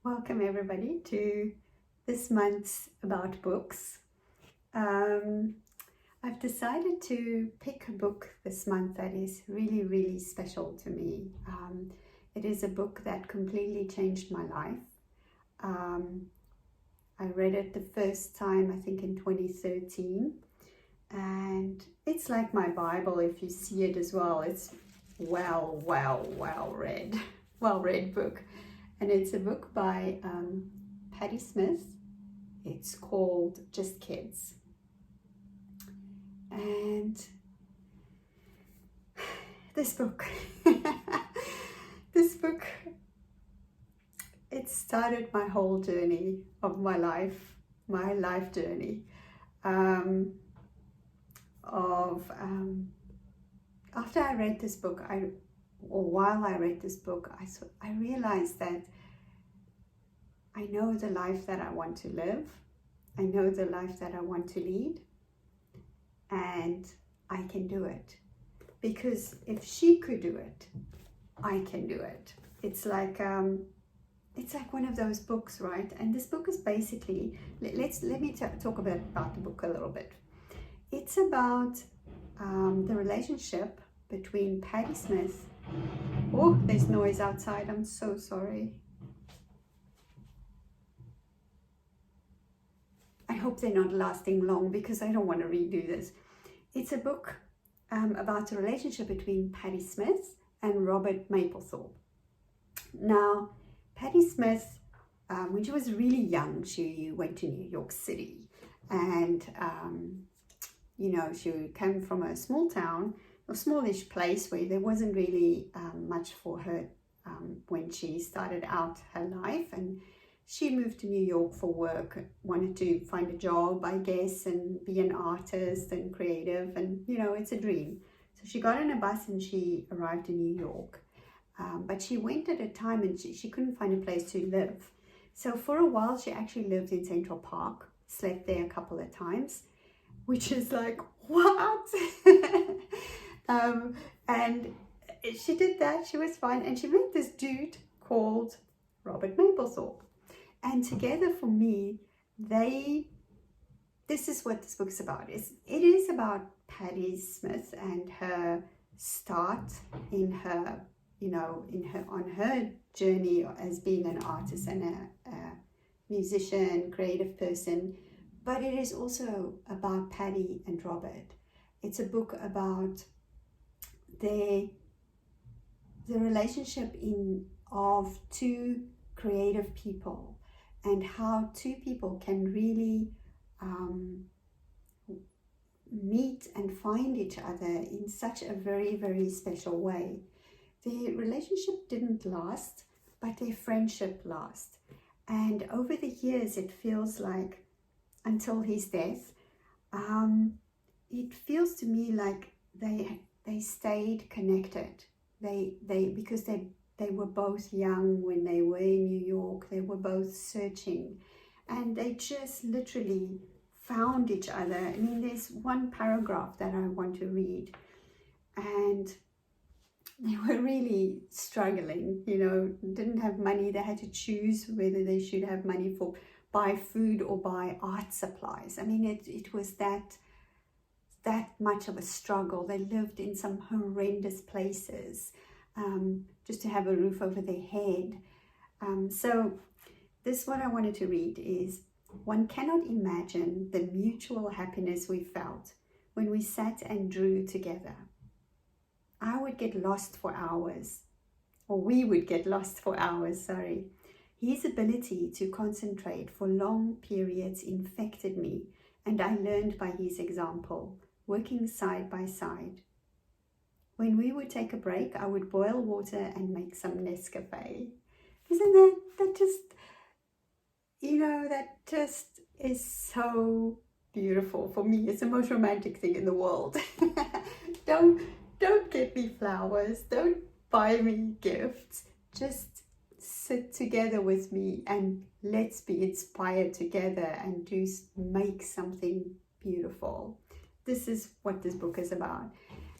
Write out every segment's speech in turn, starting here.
Welcome everybody to this month's About Books. I've decided to pick a book this month that is really special to me. It is a book that completely changed my life. I read it the first time, I think in 2013, and it's like my Bible if you see it as well. It's well read, well read book. And it's a book by Patti Smith. It's called Just Kids. And this book, it started my whole journey of my life journey. After I read this book, while I read this book, I realized that I know the life that I want to live. I know the life that I want to lead, and I can do it. Because if she could do it, I can do it. It's like one of those books, right? And this book is basically, let me talk about the book a little bit. It's about the relationship between Patti Smith. Oh, there's noise outside. I'm so sorry. I hope they're not lasting long because I don't want to redo this. It's a book about the relationship between Patti Smith and Robert Mapplethorpe. Now, Patti Smith, when she was really young, she went to New York City, and she came from a small town, a smallish place where there wasn't really much for her when she started out her life, and she moved to New York for work, wanted to find a job, I guess, and be an artist and creative, and it's a dream. So she got on a bus and she arrived in New York, but she went at a time and she couldn't find a place to live. So for a while she actually lived in Central Park, slept there a couple of times, which is like, what? And she did that, she was fine, and she met this dude called Robert Mapplethorpe. And together, for me, this is what this book is about. It is about Patti Smith and her start on her journey as being an artist and a musician, creative person. But it is also about Patti and Robert. It's a book about the relationship of two creative people, and how two people can really meet and find each other in such a very special way. Their relationship didn't last, but their friendship lasted. And over the years, it feels like, until his death, it feels to me like they stayed connected. Because they were both young when they were in New York. They were both searching, and they just literally found each other. I mean, there's one paragraph that I want to read, and they were really struggling, didn't have money. They had to choose whether they should have money for buy food or buy art supplies. I mean, it was that much of a struggle. They lived in some horrendous places, just to have a roof over their head. So this, what I wanted to read is, one cannot imagine the mutual happiness we felt when we sat and drew together. I would get lost for hours, or we would get lost for hours, sorry. His ability to concentrate for long periods infected me, and I learned by his example, working side by side. When we would take a break, I would boil water and make some Nescafe. Isn't that just, that just is so beautiful for me. It's the most romantic thing in the world. Don't get me flowers. Don't buy me gifts. Just sit together with me and let's be inspired together and make something beautiful. This is what this book is about.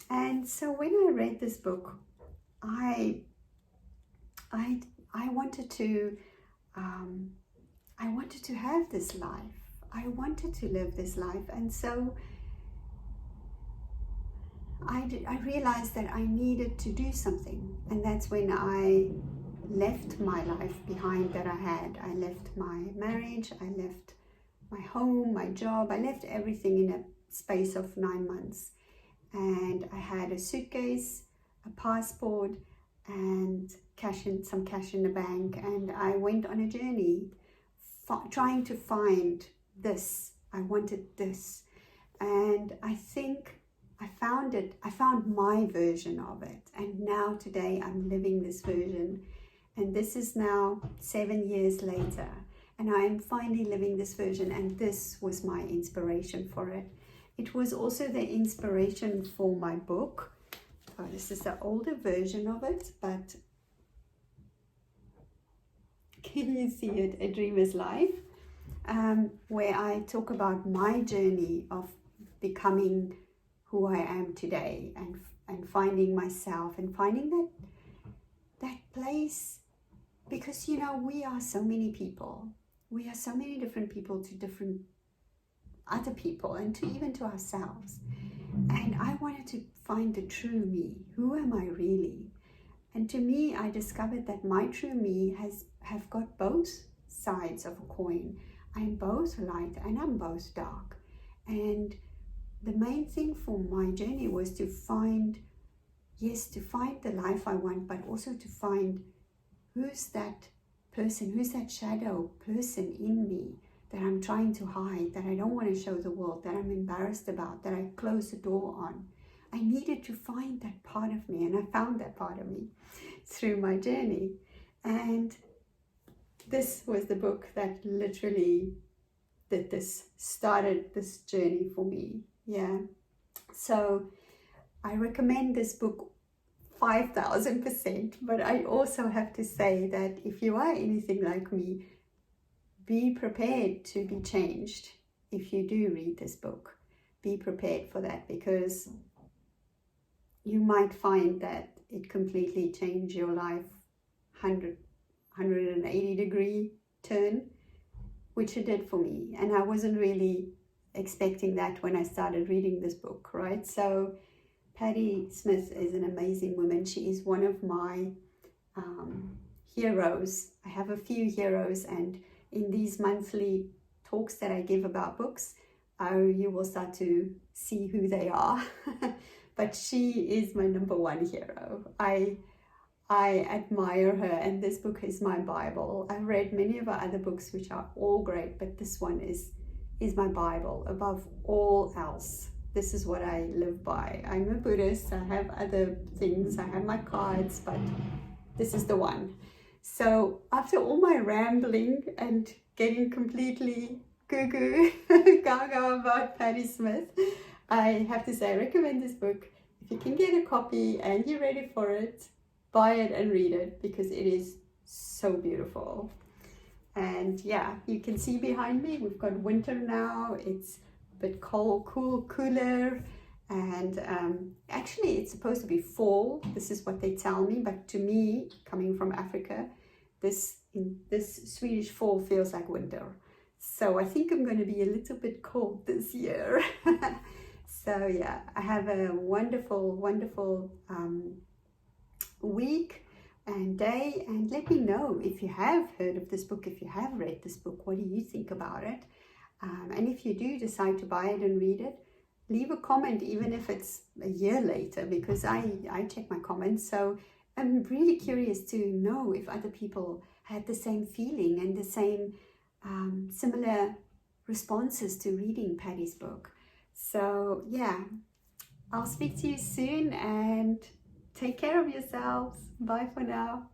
And so when I read this book, I wanted to I wanted to have this life. I wanted to live this life. And so I realized that I needed to do something. And that's when I left my life behind that I had. I left my marriage, I left my home, my job, I left everything in a space of 9 months. And I had a suitcase, a passport, and some cash in the bank. And I went on a journey trying to find this. I wanted this. And I think I found it. I found my version of it. And now today I'm living this version. And this is now 7 years later. And I am finally living this version. And this was my inspiration for it. It was also the inspiration for my book. Oh, this is the older version of it, but can you see it? A Dreamer's Life, where I talk about my journey of becoming who I am today and finding myself and finding that place. Because, you know, we are so many people. We are so many different people to different other people and to even to ourselves. And I wanted to find the true me. Who am I really? And to me, I discovered that my true me have got both sides of a coin. I'm both light and I'm both dark. And the main thing for my journey was to find the life I want, but also to find who's that person, who's that shadow person in me that I'm trying to hide, that I don't want to show the world, that I'm embarrassed about, that I close the door on. I needed to find that part of me, and I found that part of me through my journey. And this was the book that literally started this journey for me. Yeah. So I recommend this book 5,000%, but I also have to say that if you are anything like me, be prepared to be changed. If you do read this book, be prepared for that, because you might find that it completely changed your life 180-degree turn, which it did for me. And I wasn't really expecting that when I started reading this book, right? So Patti Smith is an amazing woman. She is one of my heroes. I have a few heroes, and in these monthly talks that I give about books, you will start to see who they are. But she is my number one hero. I admire her, and this book is my Bible. I've read many of her other books, which are all great, but this one is my Bible above all else. This is what I live by. I'm a Buddhist. I have other things. I have my cards, but this is the one. So after all my rambling and getting completely goo-goo gaga about Patti Smith, I have to say I recommend this book. If you can get a copy and you're ready for it, buy it and read it, because it is so beautiful. And yeah, you can see behind me, we've got winter now. It's a bit cooler. And actually it's supposed to be fall. This is what they tell me. But to me, coming from Africa, this Swedish fall feels like winter. So I think I'm going to be a little bit cold this year. So yeah, I have a wonderful, wonderful week and day. And let me know if you have heard of this book, if you have read this book, what do you think about it? And if you do decide to buy it and read it, leave a comment, even if it's a year later, because I check my comments. So I'm really curious to know if other people had the same feeling and the same similar responses to reading Patti's book. So yeah, I'll speak to you soon, and take care of yourselves. Bye for now.